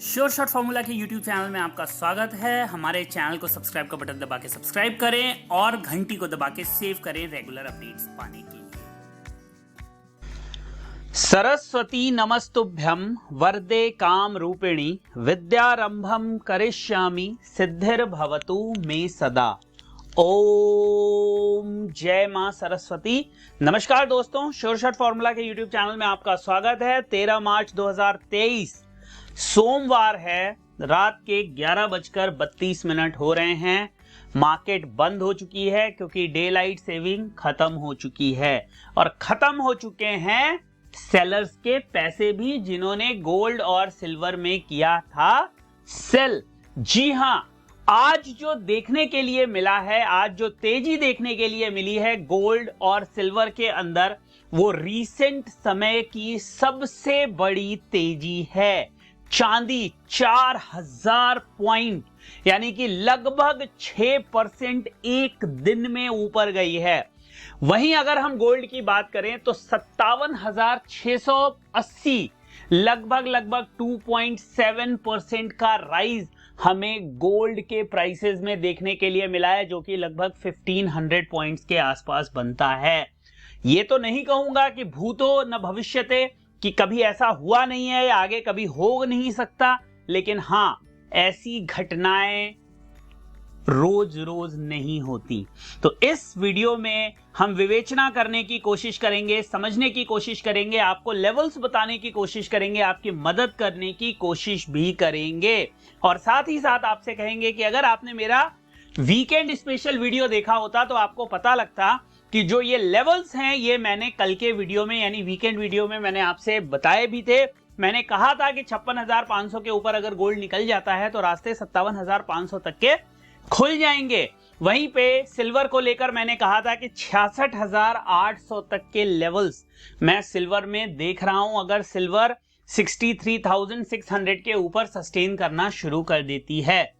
Sure shot formula के YouTube channel में आपका स्वागत है। हमारे चैनल को सब्सक्राइब का बटन दबा के सब्सक्राइब करें और घंटी को दबा के सेव करें रेगुलर अपडेट्स पाने के लिए। सरस्वती नमस्तुभ्यं वरदे काम रूपिणी विद्यारंभम करिष्यामि सिद्धिर्भवतु मे सदा। ओम जय मां सरस्वती। नमस्कार दोस्तों, श्योर शॉट फॉर्मूला के YouTube चैनल में आपका स्वागत है। 13 मार्च 2023 सोमवार है, रात के 11:32 हो रहे हैं। मार्केट बंद हो चुकी है क्योंकि डे लाइट सेविंग खत्म हो चुकी है और खत्म हो चुके हैं सेलर्स के पैसे भी, जिन्होंने गोल्ड और सिल्वर में किया था सेल। जी हां, आज जो देखने के लिए मिला है, आज जो तेजी देखने के लिए मिली है गोल्ड और सिल्वर के अंदर, वो रीसेंट समय की सबसे बड़ी तेजी है। चांदी 4000 पॉइंट यानी कि लगभग 6% एक दिन में ऊपर गई है। वहीं अगर हम गोल्ड की बात करें तो 57,680 लगभग 2.7% का राइज हमें गोल्ड के प्राइसेस में देखने के लिए मिला है, जो कि लगभग 1500 पॉइंट्स के आसपास बनता है। ये तो नहीं कहूंगा कि भूतो न भविष्यते, कि कभी ऐसा हुआ नहीं है या आगे कभी हो नहीं सकता, लेकिन हां, ऐसी घटनाएं रोज रोज नहीं होती। तो इस वीडियो में हम विवेचना करने की कोशिश करेंगे, समझने की कोशिश करेंगे, आपको लेवल्स बताने की कोशिश करेंगे, आपकी मदद करने की कोशिश भी करेंगे और साथ ही साथ आपसे कहेंगे कि अगर आपने मेरा वीकेंड स्पेशल वीडियो देखा होता तो आपको पता लगता कि जो ये लेवल्स हैं ये मैंने कल के वीडियो में यानी वीकेंड वीडियो में मैंने आपसे बताए भी थे। मैंने कहा था कि 56,500 के ऊपर अगर गोल्ड निकल जाता है तो रास्ते 57,500 तक के खुल जाएंगे। वहीं पे सिल्वर को लेकर मैंने कहा था कि 66,800 तक के लेवल्स मैं सिल्वर में देख रहा हूं, अगर सिल्वर 63,600 के ऊपर सस्टेन करना शुरू कर देती है।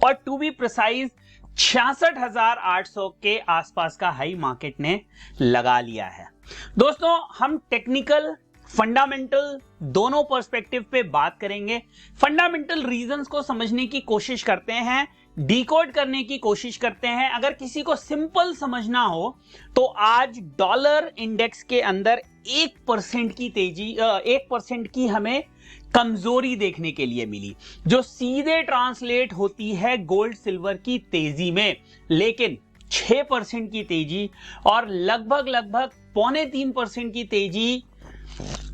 और टू बी प्रिसाइज 66,800 के आसपास का हाई मार्केट ने लगा लिया है। दोस्तों, हम टेक्निकल फंडामेंटल दोनों पर्सपेक्टिव पे बात करेंगे। फंडामेंटल रीजंस को समझने की कोशिश करते हैं, डिकोड करने की कोशिश करते हैं। अगर किसी को सिंपल समझना हो तो आज डॉलर इंडेक्स के अंदर 1% की तेजी, 1% की हमें कमजोरी देखने के लिए मिली, जो सीधे ट्रांसलेट होती है गोल्ड सिल्वर की तेजी में। लेकिन 6% की तेजी और लगभग 2.25% की तेजी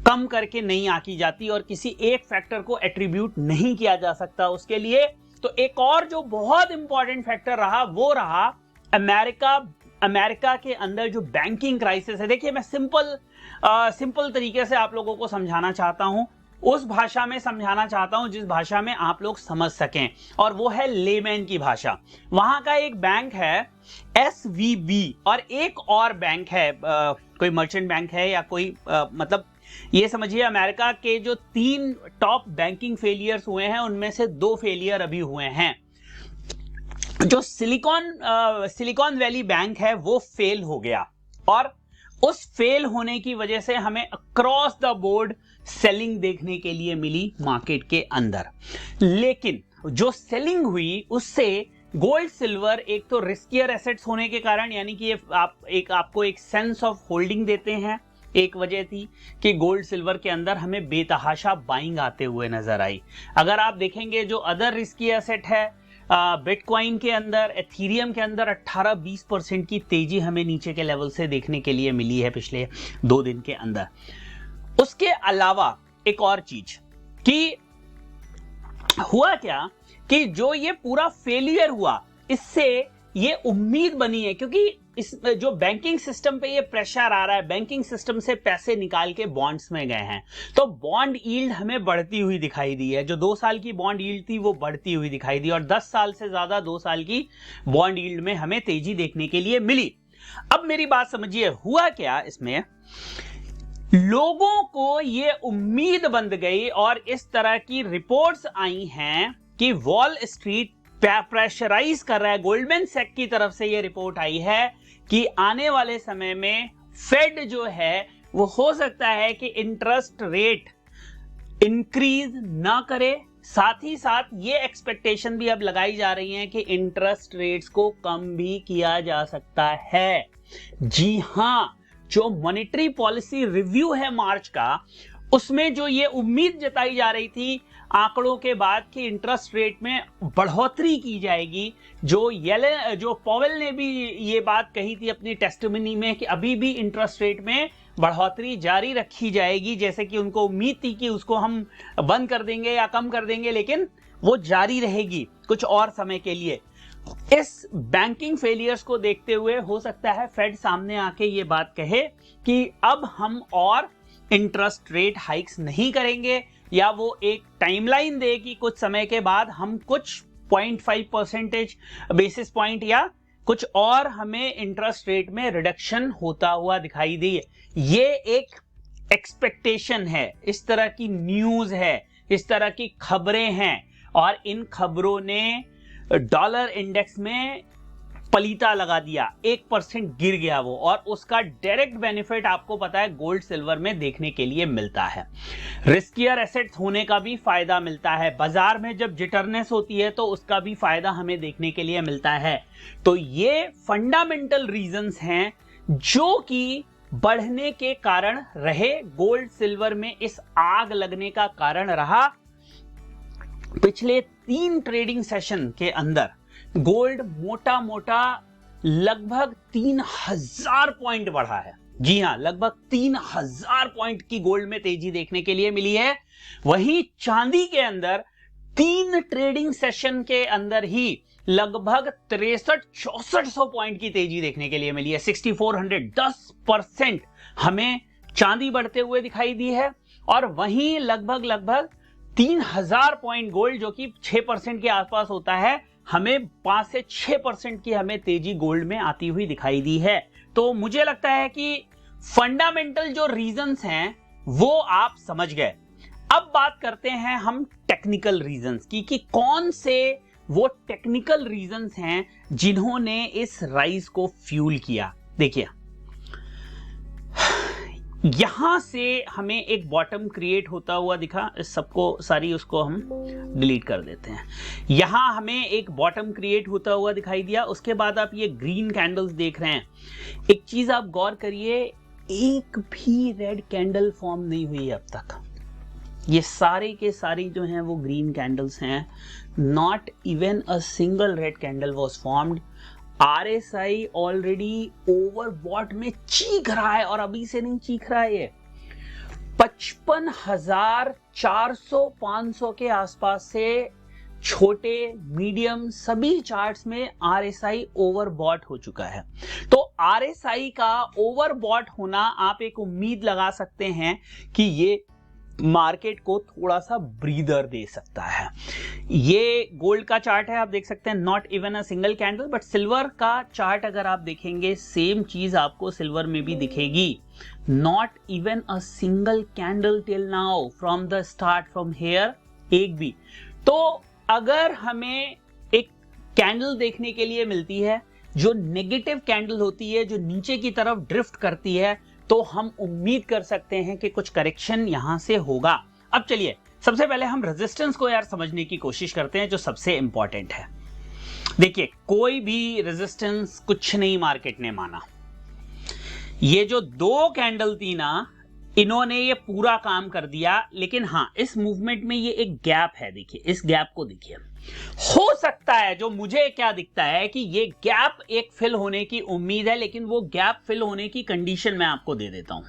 कम करके नहीं आकी जाती और किसी एक फैक्टर को एट्रीब्यूट नहीं किया जा सकता उसके लिए। तो एक और जो बहुत इंपॉर्टेंट फैक्टर रहा वो रहा अमेरिका के अंदर जो बैंकिंग क्राइसिस है। देखिए, मैं सिंपल तरीके से आप लोगों को समझाना चाहता हूं, उस भाषा में समझाना चाहता हूं जिस भाषा में आप लोग समझ सकें, और वो है लेमैन की भाषा। वहां का एक बैंक है SVB और एक और बैंक है, कोई मर्चेंट बैंक है या कोई मतलब ये समझिए अमेरिका के जो 3 टॉप बैंकिंग फेलियर्स हुए हैं उनमें से 2 फेलियर अभी हुए हैं। जो सिलिकॉन वैली बैंक है वो फेल हो गया और उस फेल होने की वजह से हमें अक्रॉस द बोर्ड सेलिंग देखने के लिए मिली मार्केट के अंदर। लेकिन जो सेलिंग हुई उससे गोल्ड सिल्वर एक तो रिस्कियर एसेट्स होने के कारण, यानी कि आपको एक सेंस ऑफ होल्डिंग देते हैं, एक वजह थी कि गोल्ड सिल्वर के अंदर हमें बेतहाशा बाइंग आते हुए नजर आई। अगर आप देखेंगे जो अदर रिस्की एसेट है, बिटकॉइन के अंदर, एथीरियम के अंदर 18-20% की तेजी हमें नीचे के लेवल से देखने के लिए मिली है पिछले 2 दिन के अंदर। उसके अलावा एक और चीज कि हुआ क्या कि जो ये पूरा फेलियर हुआ, इससे ये उम्मीद बनी है, क्योंकि इस जो बैंकिंग सिस्टम पे ये प्रेशर आ रहा है, बैंकिंग सिस्टम से पैसे निकाल के बॉन्ड्स में गए हैं, तो बॉन्ड यील्ड हमें बढ़ती हुई दिखाई दी है। जो 2 साल की बॉन्ड यील्ड थी वो बढ़ती हुई दिखाई दी और 10 साल से ज्यादा 2 साल की बॉन्ड यील्ड में हमें तेजी देखने के लिए मिली। अब मेरी बात समझिए, हुआ क्या इसमें, लोगों को ये उम्मीद बंध गई और इस तरह की रिपोर्ट्स आई हैं कि वॉल स्ट्रीट प्रेशराइज कर रहा है। गोल्डमैन सैक की तरफ से ये रिपोर्ट आई है कि आने वाले समय में फेड जो है वो हो सकता है कि इंटरेस्ट रेट इंक्रीज ना करे, साथ ही साथ ये एक्सपेक्टेशन भी अब लगाई जा रही है कि इंटरेस्ट रेट्स को कम भी किया जा सकता है। जी हां, जो मॉनेटरी पॉलिसी रिव्यू है मार्च का, उसमें जो ये उम्मीद जताई जा रही थी आंकड़ों के बाद कि इंटरेस्ट रेट में बढ़ोतरी की जाएगी, जो पॉवेल ने भी ये बात कही थी अपनी टेस्टिमनी में कि अभी भी इंटरेस्ट रेट में बढ़ोतरी जारी रखी जाएगी, जैसे कि उनको उम्मीद थी कि उसको हम बंद कर देंगे या कम कर देंगे, लेकिन वो जारी रहेगी कुछ और समय के लिए। इस बैंकिंग फेलियर्स को देखते हुए हो सकता है फेड सामने आके ये बात कहे कि अब हम और इंटरेस्ट रेट हाइक्स नहीं करेंगे, या वो एक टाइमलाइन दे कि कुछ समय के बाद हम कुछ 0.5% बेसिस पॉइंट या कुछ और हमें इंटरेस्ट रेट में रिडक्शन होता हुआ दिखाई दे। ये एक एक्सपेक्टेशन है, इस तरह की न्यूज है, इस तरह की खबरें हैं, और इन खबरों ने डॉलर इंडेक्स में पलीता लगा दिया, 1% गिर गया वो, और उसका डायरेक्ट बेनिफिट आपको पता है गोल्ड सिल्वर में देखने के लिए मिलता है। रिस्कियर एसेट्स होने का भी फायदा मिलता है, बाजार में जब जिटरनेस होती है तो उसका भी फायदा हमें देखने के लिए मिलता है। तो ये फंडामेंटल रीजंस हैं जो कि बढ़ने के कारण रहे, गोल्ड सिल्वर में इस आग लगने का कारण रहा। पिछले 3 ट्रेडिंग सेशन के अंदर गोल्ड मोटा मोटा लगभग 3000 पॉइंट बढ़ा है। जी हां, लगभग 3000 पॉइंट की गोल्ड में तेजी देखने के लिए मिली है। वहीं चांदी के अंदर 3 ट्रेडिंग सेशन के अंदर ही लगभग 6300-6400 पॉइंट की तेजी देखने के लिए मिली है। 6400, 10% हमें चांदी बढ़ते हुए दिखाई दी है, और वहीं लगभग 3000 पॉइंट गोल्ड, जो कि 6% के आसपास होता है, हमें 5 से 6% की हमें तेजी गोल्ड में आती हुई दिखाई दी है। तो मुझे लगता है कि फंडामेंटल जो रीजंस हैं वो आप समझ गए। अब बात करते हैं हम टेक्निकल रीजंस की, कि कौन से वो टेक्निकल रीजंस हैं जिन्होंने इस राइज को फ्यूल किया। देखिए, यहां से हमें एक बॉटम क्रिएट होता हुआ दिखा, इस सबको सारी उसको हम डिलीट कर देते हैं। यहां हमें एक बॉटम क्रिएट होता हुआ दिखाई दिया। उसके बाद आप ये ग्रीन कैंडल्स देख रहे हैं। एक चीज आप गौर करिए, एक भी रेड कैंडल फॉर्म नहीं हुई है अब तक। ये सारे के सारी जो हैं वो ग्रीन कैंडल्स हैं। Not even a single red candle was formed. RSI already overbought में चीख रहा है, और अभी से नहीं चीख रहा है ये। 55,400-500 के आसपास से छोटे मीडियम सभी चार्ट्स में RSI ओवरबॉट हो चुका है। तो RSI का ओवरबॉट होना, आप एक उम्मीद लगा सकते हैं कि ये मार्केट को थोड़ा सा ब्रीदर दे सकता है। ये गोल्ड का चार्ट है, आप देख सकते हैं, not even a single candle. But silver का चार्ट अगर आप देखेंगे, सेम चीज आपको सिल्वर में भी दिखेगी। Not even a single candle till now from the start, from here, एक भी। तो अगर हमें एक कैंडल देखने के लिए मिलती है जो नेगेटिव कैंडल होती है, जो नीचे की तरफ ड्रिफ्ट करती है, तो हम उम्मीद कर सकते हैं कि कुछ करेक्शन यहां से होगा। अब चलिए, सबसे पहले हम रेजिस्टेंस को यार समझने की कोशिश करते हैं, जो सबसे इंपॉर्टेंट है। देखिए, कोई भी रेजिस्टेंस कुछ नहीं मार्केट ने माना। ये जो 2 कैंडल थी ना, इन्होंने ये पूरा काम कर दिया। लेकिन हां, इस मूवमेंट में ये एक गैप है। देखिए, इस गैप को देखिए। हो सकता है, जो मुझे क्या दिखता है, कि ये गैप एक फिल होने की उम्मीद है, लेकिन वो गैप फिल होने की कंडीशन मैं आपको दे देता हूं।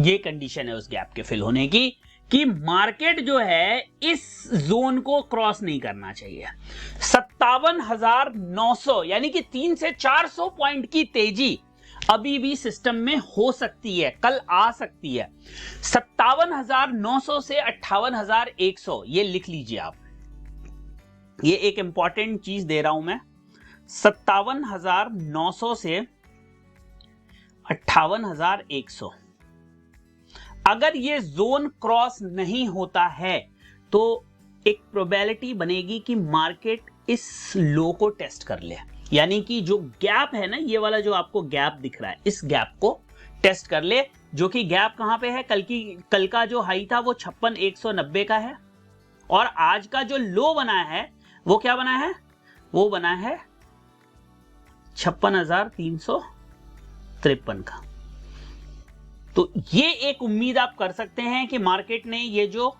ये कंडीशन है उस गैप के फिल होने की, कि मार्केट जो है इस जोन को क्रॉस नहीं करना चाहिए। 57,900 यानी कि 300 से 400 पॉइंट की तेजी अभी भी सिस्टम में हो सकती है, कल आ सकती है। 57,900 से 58,100, ये लिख लीजिए आप। ये एक इंपॉर्टेंट चीज दे रहा हूं मैं। 57,900 से 58,100, अगर ये जोन क्रॉस नहीं होता है तो एक प्रोबेबिलिटी बनेगी कि मार्केट इस लो को टेस्ट कर ले। यानी कि जो गैप है ना, ये वाला जो आपको गैप दिख रहा है, इस गैप को टेस्ट कर ले, जो कि गैप कहां पे है, कल का जो हाई था वो 56,190 का है, और आज का जो लो बना है वो क्या बना है, वो बना है 56,353 का। तो ये एक उम्मीद आप कर सकते हैं कि मार्केट ने ये जो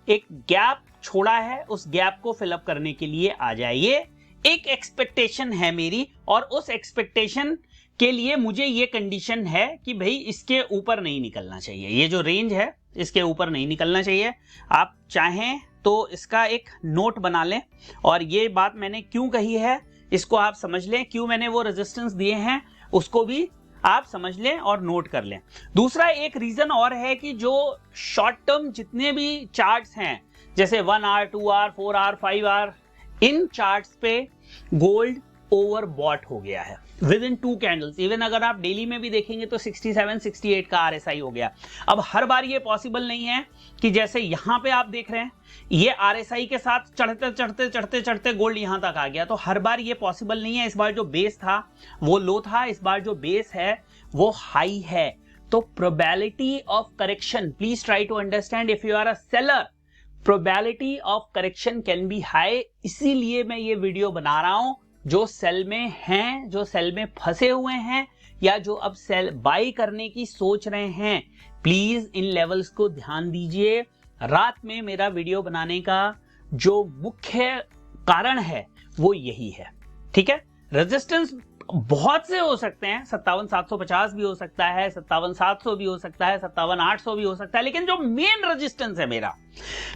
एक गैप छोड़ा है उस गैप को फिलअप करने के लिए आ जाए। ये एक एक्सपेक्टेशन है मेरी, और उस एक्सपेक्टेशन के लिए मुझे ये कंडीशन है कि भाई इसके ऊपर नहीं निकलना चाहिए, ये जो रेंज है इसके ऊपर नहीं निकलना चाहिए। आप चाहें तो इसका एक नोट बना लें, और ये बात मैंने क्यों कही है इसको आप समझ लें, क्यों मैंने वो रेजिस्टेंस दिए हैं उसको भी आप समझ लें और नोट कर लें। दूसरा एक रीजन और है कि जो शॉर्ट टर्म जितने भी चार्ट्स हैं, जैसे 1 आवर, 2 आवर, 4 आवर, 5 आवर, इन चार्ट्स पे गोल्ड ओवर बॉट हो गया है विद इन 2 कैंडल्स। इवन अगर आप डेली में भी देखेंगे तो 67, 68 का RSI हो गया। अब हर बार ये पॉसिबल नहीं है कि जैसे यहां पे आप देख रहे हैं ये RSI के साथ चढ़ते चढ़ते चढ़ते चढ़ते गोल्ड यहां तक आ गया, तो हर बार ये पॉसिबल नहीं है। इस बार जो बेस था वो लो था, इस बार जो बेस है वो हाई है। तो probability of correction, please try to understand, if you are a seller probability of correction can be high. इसीलिए मैं ये वीडियो बना रहा हूं। जो सेल में हैं, जो सेल में फंसे हुए हैं, या जो अब सेल बाई करने की सोच रहे हैं, प्लीज इन लेवल्स को ध्यान दीजिए। रात में मेरा वीडियो बनाने का जो मुख्य कारण है वो यही है, ठीक है। रेजिस्टेंस बहुत से हो सकते हैं, 57,750 भी हो सकता है, 57,700 भी हो सकता है, 57,800 भी हो सकता है, लेकिन जो मेन रेजिस्टेंस है मेरा,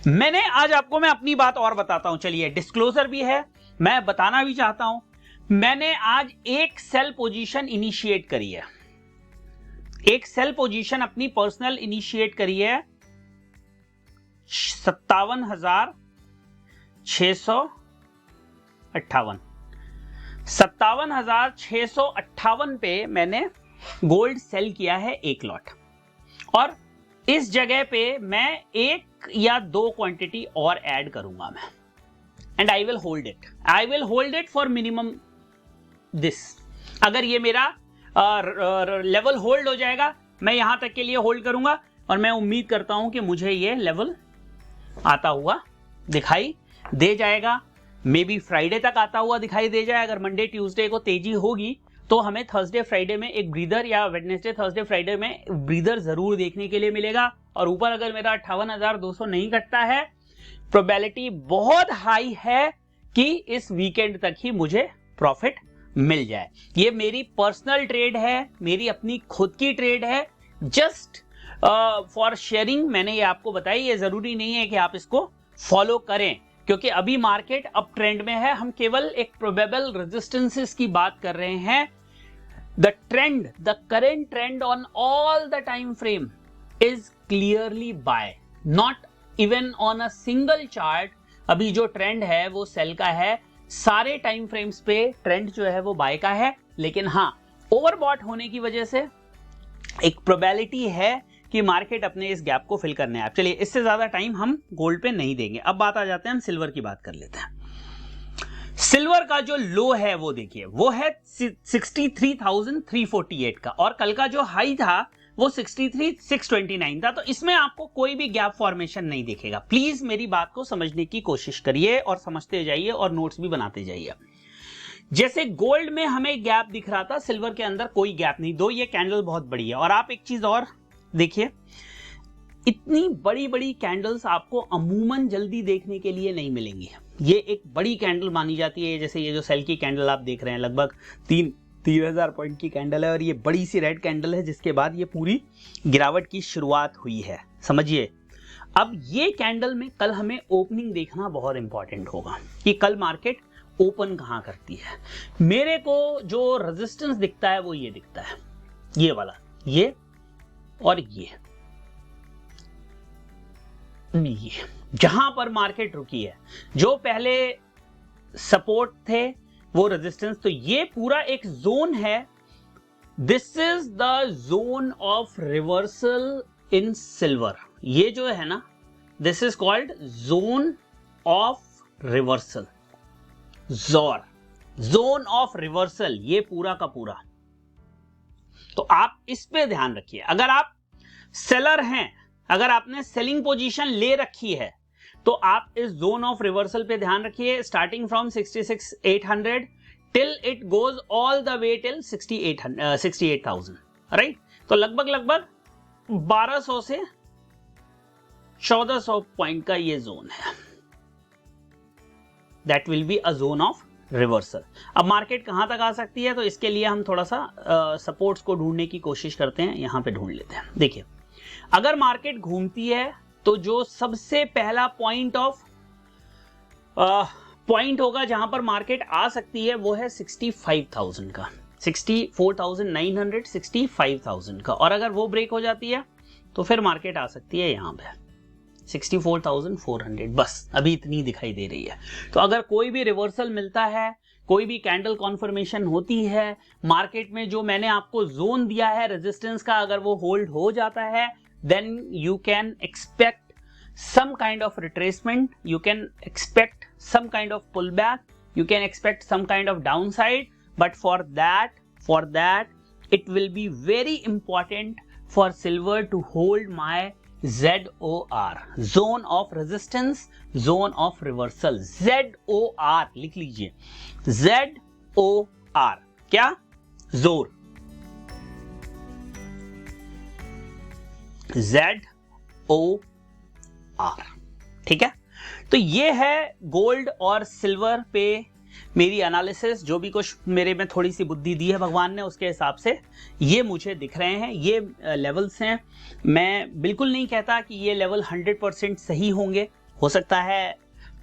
मैंने आज आपको, मैं अपनी बात और बताता हूं, चलिए डिस्क्लोजर भी है, मैं बताना भी चाहता हूं। मैंने आज एक सेल पोजीशन इनिशिएट करी है, एक सेल पोजीशन अपनी पर्सनल इनिशिएट करी है 57,658, 57,658 पे मैंने गोल्ड सेल किया है एक लॉट, और इस जगह पे मैं 1 या 2 क्वांटिटी और ऐड करूंगा मैं, and I will hold it for minimum this. अगर ये मेरा लेवल होल्ड हो जाएगा, मैं यहां तक के लिए होल्ड करूंगा, और मैं उम्मीद करता हूं कि मुझे ये लेवल आता हुआ दिखाई दे जाएगा। मे बी फ्राइडे तक आता हुआ दिखाई दे जाए। अगर मंडे ट्यूसडे को तेजी होगी तो हमें थर्सडे फ्राइडे में एक ब्रीदर, या वेडनेसडे थर्सडे फ्राइडे में ब्रीदर जरूर देखने के लिए मिलेगा। और ऊपर अगर मेरा 58,200 नहीं कटता है, प्रोबेबिलिटी बहुत हाई है कि इस वीकेंड तक ही मुझे प्रॉफिट मिल जाए। ये मेरी पर्सनल ट्रेड है, मेरी अपनी खुद की ट्रेड है, जस्ट फॉर शेयरिंग मैंने ये आपको बताई। ये जरूरी नहीं है कि आप इसको फॉलो करें, क्योंकि अभी मार्केट अप ट्रेंड में है। हम केवल एक प्रोबेबल रेजिस्टेंसेस की बात कर रहे हैं। The trend, the current trend on all the time frame is clearly buy, not even on a single chart. अभी जो ट्रेंड है वो सेल का है, सारे टाइम फ्रेम्स पे ट्रेंड जो है वो बाय का है। लेकिन हाँ, ओवरबॉट होने की वजह से एक प्रोबेबिलिटी है कि मार्केट अपने इस गैप को फिल करने आए। चलिए, इससे ज्यादा टाइम हम गोल्ड पे नहीं देंगे। अब बात आ जाते हैं, हम सिल्वर की बात कर लेते हैं। सिल्वर का जो लो है वो देखिए, वो है 63,348 का, और कल का जो हाई था वो 63,629 था। तो इसमें आपको कोई भी गैप फॉर्मेशन नहीं दिखेगा। प्लीज मेरी बात को समझने की कोशिश करिए और समझते जाइए और नोट्स भी बनाते जाइए। जैसे गोल्ड में हमें गैप दिख रहा था, सिल्वर के अंदर कोई गैप नहीं, दो ये कैंडल बहुत बड़ी है। और आप एक चीज और देखिए, इतनी बड़ी बड़ी कैंडल्स आपको अमूमन जल्दी देखने के लिए नहीं मिलेंगी। ये एक बड़ी कैंडल मानी जाती है। जैसे ये जो सेल की कैंडल आप देख रहे हैं, लगभग 3,000 पॉइंट की कैंडल है, और ये बड़ी सी रेड कैंडल है जिसके बाद ये पूरी गिरावट की शुरुआत हुई है, समझिए। अब ये कैंडल में कल हमें ओपनिंग देखना बहुत इंपॉर्टेंट होगा कि कल मार्केट ओपन कहां करती है। मेरे को जो रेजिस्टेंस दिखता है वो ये दिखता है, ये वाला, ये और ये जहां पर मार्केट रुकी है, जो पहले सपोर्ट थे वो रेजिस्टेंस, तो ये पूरा एक जोन है। This is the zone of reversal in silver. ये जो है ना, this is called zone of reversal, जोर, जोन ऑफ रिवर्सल, ये पूरा का पूरा। तो आप इस पे ध्यान रखिए। अगर आप सेलर हैं, अगर आपने सेलिंग पोजीशन ले रखी है तो आप इस जोन ऑफ रिवर्सल पे ध्यान रखिए, starting from 66,800 till it goes all the way till 68,000, right. तो लगभग 1200 से 1400 पॉइंट का ये जोन है, that will be a zone of reversal. अब मार्केट कहां तक आ सकती है, तो इसके लिए हम थोड़ा सा सपोर्ट्स को ढूंढने की कोशिश करते हैं, यहां पे ढूंढ लेते हैं। देखिए, अगर मार्केट घूमती है तो जो सबसे पहला पॉइंट होगा जहां पर मार्केट आ सकती है वो है 65,000 का, 64,900, 65,000 का। और अगर वो ब्रेक हो जाती है तो फिर मार्केट आ सकती है यहां पे 64,400, बस अभी इतनी दिखाई दे रही है। तो अगर कोई भी रिवर्सल मिलता है, कोई भी कैंडल कॉन्फर्मेशन होती है मार्केट में, जो मैंने आपको जोन दिया है रेजिस्टेंस का, अगर वो होल्ड हो जाता है, then you can expect some kind of retracement, you can expect some kind of pullback, you can expect some kind of downside, but for that it will be very important for silver to hold my ZOR, zone of resistance, zone of reversal, ZOR लिख लीजिए, ZOR क्या, जोर, ZOR, ठीक है। तो ये है gold और सिल्वर पे मेरी एनालिसिस, जो भी कुछ मेरे में थोड़ी सी बुद्धि दी है भगवान ने उसके हिसाब से ये मुझे दिख रहे हैं, ये लेवल्स हैं। मैं बिल्कुल नहीं कहता कि ये लेवल 100% सही होंगे, हो सकता है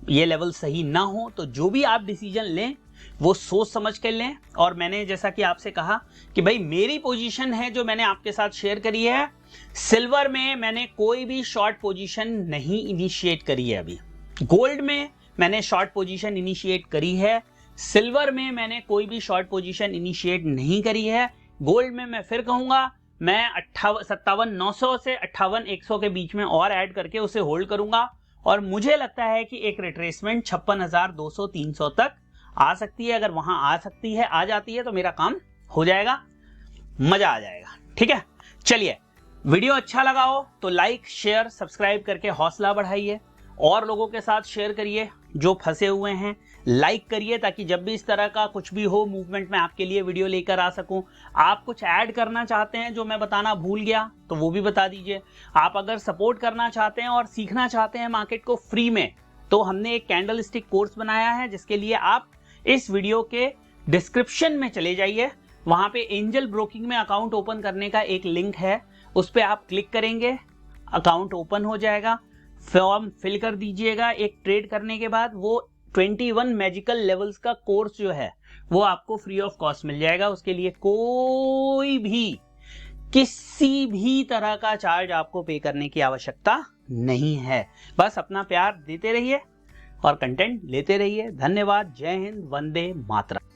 ये लेवल सही ना हो, तो जो भी आप डिसीजन लें वो सोच समझ कर लें। और मैंने जैसा कि आपसे कहा कि भाई मेरी पोजीशन है जो मैंने आपके साथ शेयर करी है, सिल्वर में मैंने कोई भी शॉर्ट पोजीशन नहीं इनिशिएट करी है अभी, गोल्ड में मैंने शॉर्ट पोजीशन इनिशिएट करी है, सिल्वर में मैंने कोई भी शॉर्ट पोजीशन इनिशिएट नहीं करी है। गोल्ड में मैं फिर कहूंगा मैं 57,900 से 58,100 के बीच में और ऐड करके उसे होल्ड करूंगा, और मुझे लगता है कि एक रिट्रेसमेंट 56,200-300 तक आ सकती है। अगर वहां आ जाती है तो मेरा काम हो जाएगा, मजा आ जाएगा, ठीक है। चलिए, वीडियो अच्छा लगा हो तो लाइक शेयर सब्सक्राइब करके हौसला बढ़ाइए, और लोगों के साथ शेयर करिए जो फंसे हुए हैं, लाइक करिए ताकि जब भी इस तरह का कुछ भी हो मूवमेंट में आपके लिए वीडियो लेकर आ सकूं। आप कुछ ऐड करना चाहते हैं जो मैं बताना भूल गया तो वो भी बता दीजिए। आप अगर सपोर्ट करना चाहते हैं और सीखना चाहते हैं मार्केट को फ्री में, तो हमने एक कैंडल स्टिक कोर्स बनाया है, जिसके लिए आप इस वीडियो के डिस्क्रिप्शन में चले जाइए, वहां पे एंजल ब्रोकिंग में अकाउंट ओपन करने का एक लिंक है, उस पर आप क्लिक करेंगे, अकाउंट ओपन हो जाएगा, फॉर्म फिल कर दीजिएगा। एक ट्रेड करने के बाद वो 21 मैजिकल लेवल्स का कोर्स जो है वो आपको फ्री ऑफ कॉस्ट मिल जाएगा। उसके लिए कोई भी किसी भी तरह का चार्ज आपको पे करने की आवश्यकता नहीं है। बस अपना प्यार देते रहिए और कंटेंट लेते रहिए। धन्यवाद। जय हिंद, वंदे मातरम।